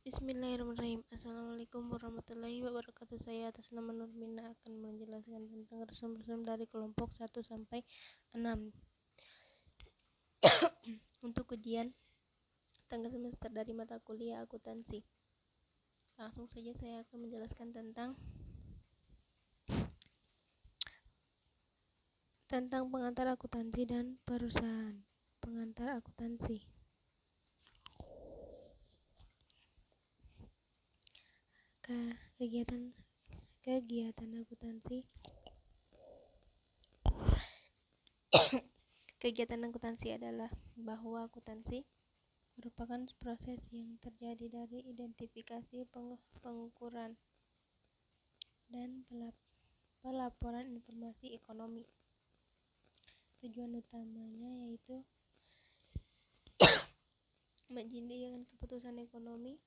Bismillahirrahmanirrahim. Assalamualaikum warahmatullahi wabarakatuh. Saya atas nama Nurmina akan menjelaskan tentang resume-resume dari kelompok 1 sampai 6 untuk ujian tengah semester dari mata kuliah akuntansi. Langsung saja saya akan menjelaskan tentang pengantar akuntansi dan perusahaan. Pengantar akuntansi. Kegiatan akuntansi. Kegiatan akuntansi adalah bahwa akuntansi merupakan proses yang terjadi dari identifikasi, pengukuran, dan pelaporan informasi ekonomi. Tujuan utamanya yaitu menjadikan keputusan ekonomi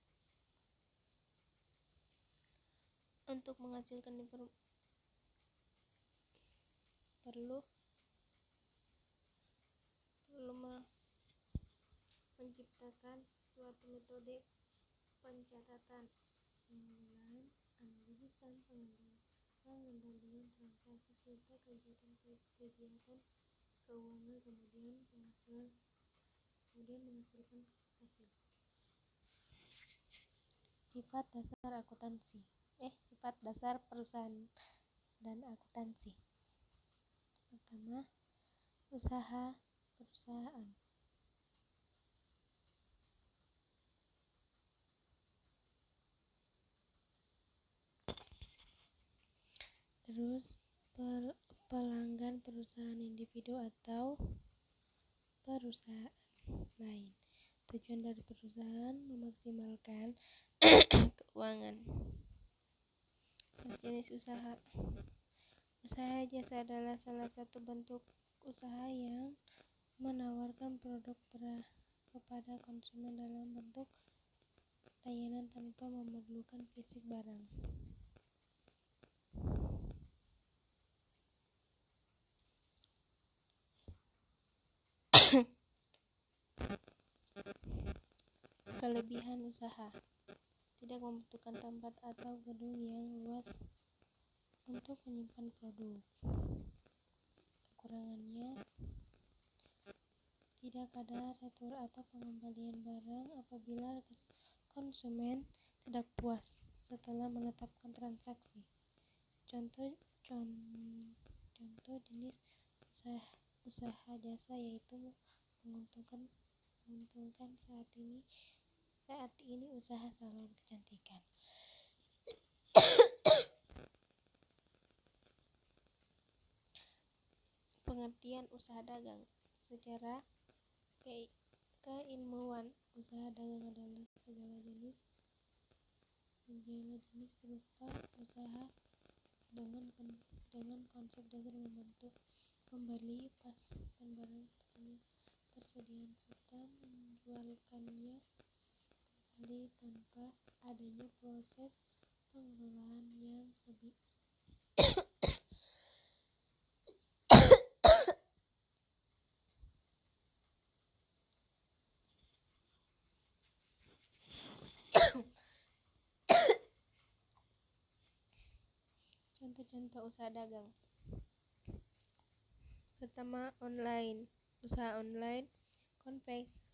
untuk menghasilkan perlu menciptakan suatu metode pencatatan, pengelolaan, analisis, dan pengendalian transaksi serta kegiatan keuangan, kemudian menghasilkan hasil. Sifat dasar perusahaan dan akuntansi. Pertama, usaha perusahaan. Terus, pelanggan perusahaan individu atau perusahaan lain. Tujuan dari perusahaan memaksimalkan keuangan. Terus, jenis usaha. Usaha jasa adalah salah satu bentuk usaha yang menawarkan produk kepada konsumen dalam bentuk layanan tanpa memerlukan fisik barang. Kelebihan usaha: tidak membutuhkan tempat atau gedung yang luas untuk menyimpan produk. Kekurangannya: tidak ada retur atau pengembalian barang apabila konsumen tidak puas setelah menetapkan transaksi. Contoh jenis usaha jasa yaitu menguntungkan saat ini usaha salon kecantikan. Pengertian usaha dagang secara keilmuan. Usaha dagang adalah segala jenis berupa usaha dengan konsep dasar membantu membeli pasokan barang persediaan serta menjualkannya kembali tanpa adanya proses pengelolaan yang lebih. Contoh-contoh usaha dagang. Pertama, online. Usaha online: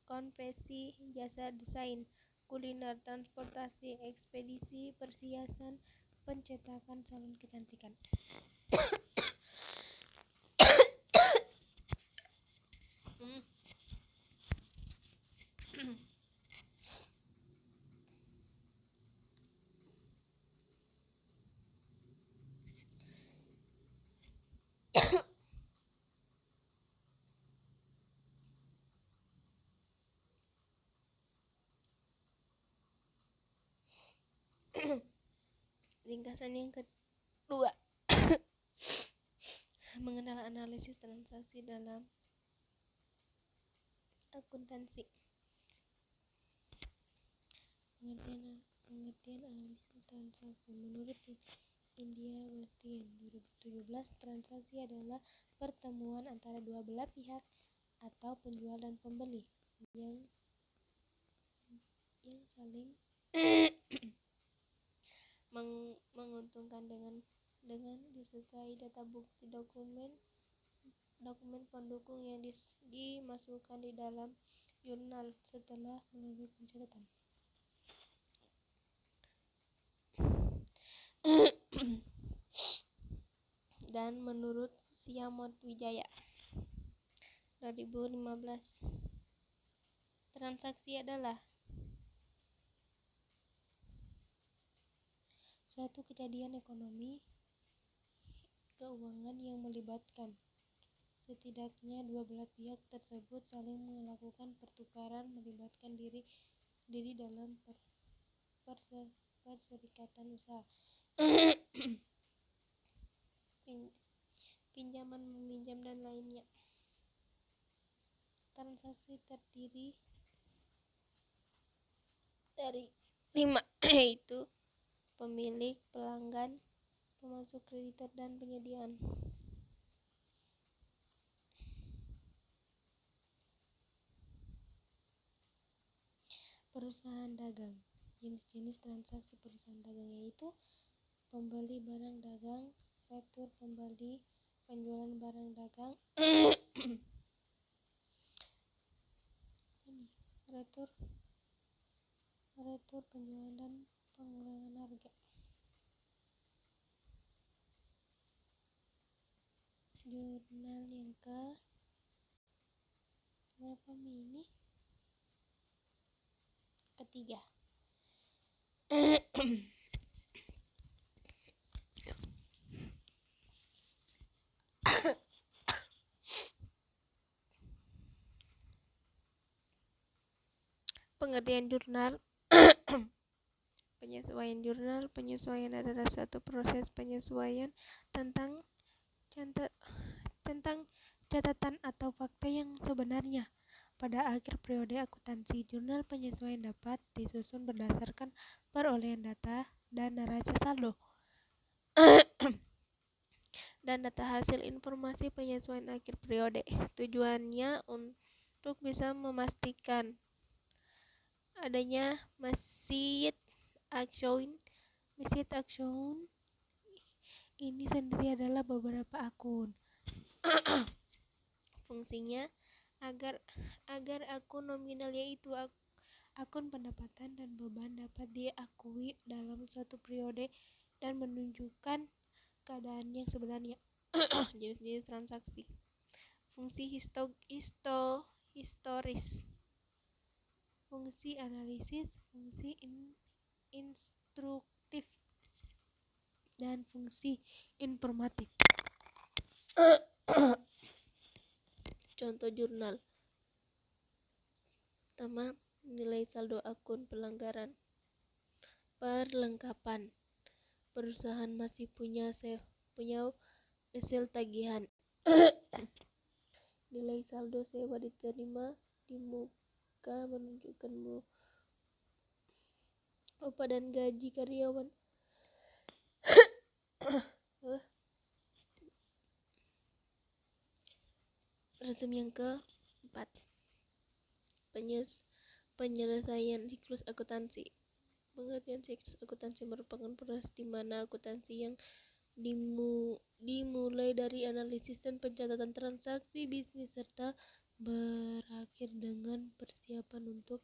konveksi, jasa desain, kuliner, transportasi, ekspedisi, perhiasan, pencetakan, salon kecantikan. Ringkasan yang kedua, mengenal analisis transaksi dalam akuntansi. Pengertian analisis transaksi menurut India Bastian 2017, transaksi adalah pertemuan antara dua belah pihak atau penjual dan pembeli yang saling menguntungkan dengan disertai data bukti dokumen pendukung yang dimasukkan di dalam jurnal setelah melalui pencatatan. Dan menurut Siamot Wijaya 2015, transaksi adalah suatu kejadian ekonomi keuangan yang melibatkan setidaknya dua belah pihak tersebut saling melakukan pertukaran melibatkan diri dalam perserikatan usaha. Pinjaman meminjam dan lainnya. Transaksi terdiri dari 5, yaitu pemilik, pelanggan, pemasok, kreditor, dan penyediaan. Perusahaan dagang. Jenis-jenis transaksi perusahaan dagang yaitu pembeli barang dagang, retur pembeli, penjualan barang dagang, retur penjualan dan pengurangan harga. Jurnal yang ketiga. Pengertian jurnal. Penyesuaian jurnal. Penyesuaian adalah suatu proses penyesuaian tentang catatan atau fakta yang sebenarnya. Pada akhir periode akuntansi, jurnal penyesuaian dapat disusun berdasarkan perolehan data dan neraca saldo dan data hasil informasi penyesuaian akhir periode. Tujuannya untuk bisa memastikan adanya mesit action. Ini sendiri adalah beberapa akun. Fungsinya agar akun nominal, yaitu akun pendapatan dan beban, dapat diakui dalam suatu periode dan menunjukkan keadaan yang sebenarnya. Jenis-jenis transaksi. Fungsi historis, fungsi analisis, fungsi instruktif, dan fungsi informatif. Contoh jurnal. Pertama, nilai saldo akun pelanggaran. Perlengkapan. Perusahaan masih punya hasil tagihan. Nilai saldo sewa diterima di muka menunjukkan upah dan gaji karyawan. Resum yang keempat. Penyelesaian siklus akuntansi. Pengertian siklus akuntansi merupakan proses di mana akuntansi yang dimulai dari analisis dan pencatatan transaksi bisnis serta berakhir dengan persiapan untuk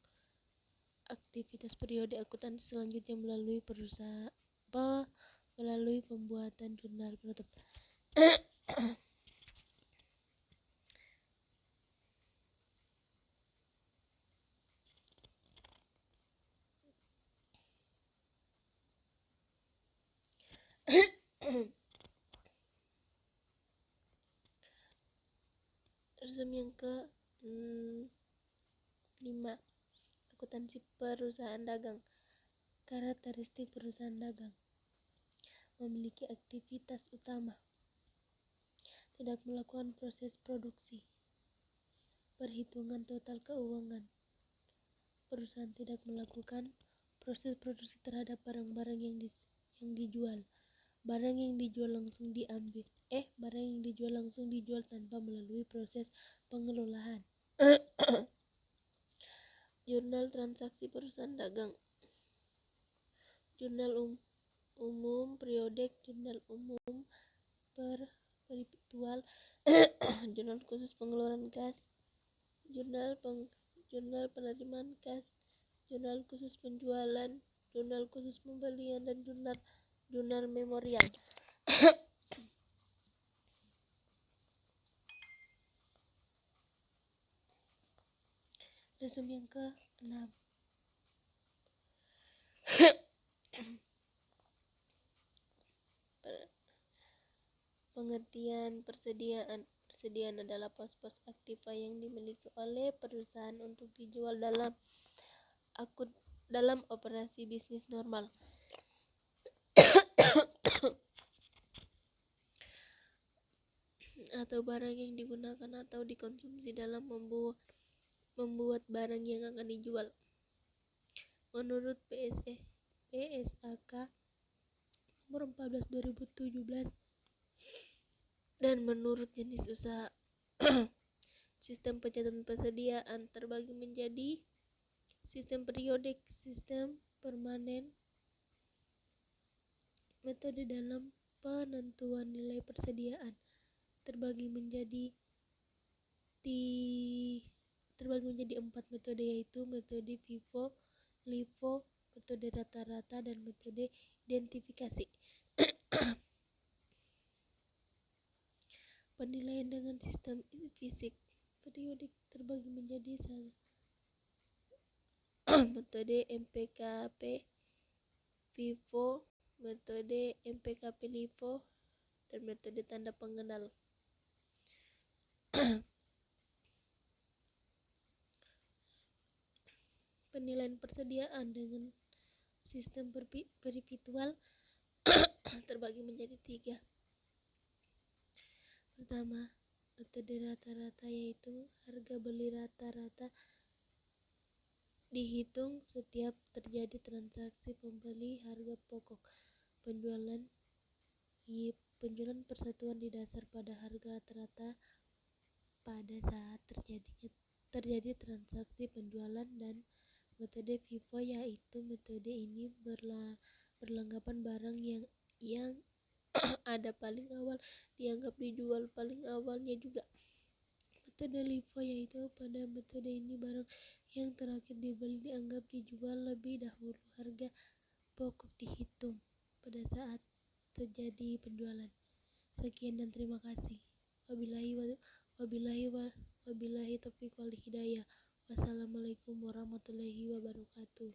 aktivitas periode akuntansi selanjutnya melalui pembuatan jurnal penutup. Resum yang ke-5. Akuntansi perusahaan dagang. Karakteristik perusahaan dagang. Memiliki aktivitas utama. Tidak melakukan proses produksi. Perhitungan total keuangan. Perusahaan tidak melakukan proses produksi terhadap barang-barang yang dijual. Barang yang dijual langsung dijual tanpa melalui proses pengelolaan. Jurnal transaksi perusahaan dagang. jurnal umum, periodik, jurnal umum perpetual, jurnal khusus pengeluaran kas, jurnal penerimaan kas, jurnal khusus penjualan, jurnal khusus pembelian, dan jurnal memorial. Resum yang ke-6. Pengertian persediaan adalah pos-pos aktiva yang dimiliki oleh perusahaan untuk dijual dalam operasi bisnis normal. Atau barang yang digunakan atau dikonsumsi dalam membuat barang yang akan dijual. Menurut PSAK nomor 14/2017 dan menurut jenis usaha, sistem pencatatan persediaan terbagi menjadi sistem periodik, sistem permanen. Metode dalam penentuan nilai persediaan terbagi menjadi 4 metode, yaitu metode FIFO, LIFO, metode rata-rata, dan metode identifikasi. Penilaian dengan sistem fisik periodik terbagi menjadi metode MPKP FIFO, metode MPKP LIFO, dan metode tanda pengenal. Penilaian persediaan dengan sistem perpetual terbagi menjadi 3. Pertama, metode rata-rata, yaitu harga beli rata-rata dihitung setiap terjadi transaksi pembeli harga pokok penjualan persatuan didasar pada harga rata-rata pada saat terjadi transaksi penjualan. Dan metode FIFO, yaitu metode ini berlanggapan barang yang ada paling awal dianggap dijual paling awalnya juga. Metode LIFO, yaitu pada metode ini barang yang terakhir dibeli dianggap dijual lebih dahulu harga pokok dihitung pada saat terjadi penjualan. Sekian dan terima kasih. Wabillahi taufiq wal hidayah. Wassalamualaikum warahmatullahi wabarakatuh.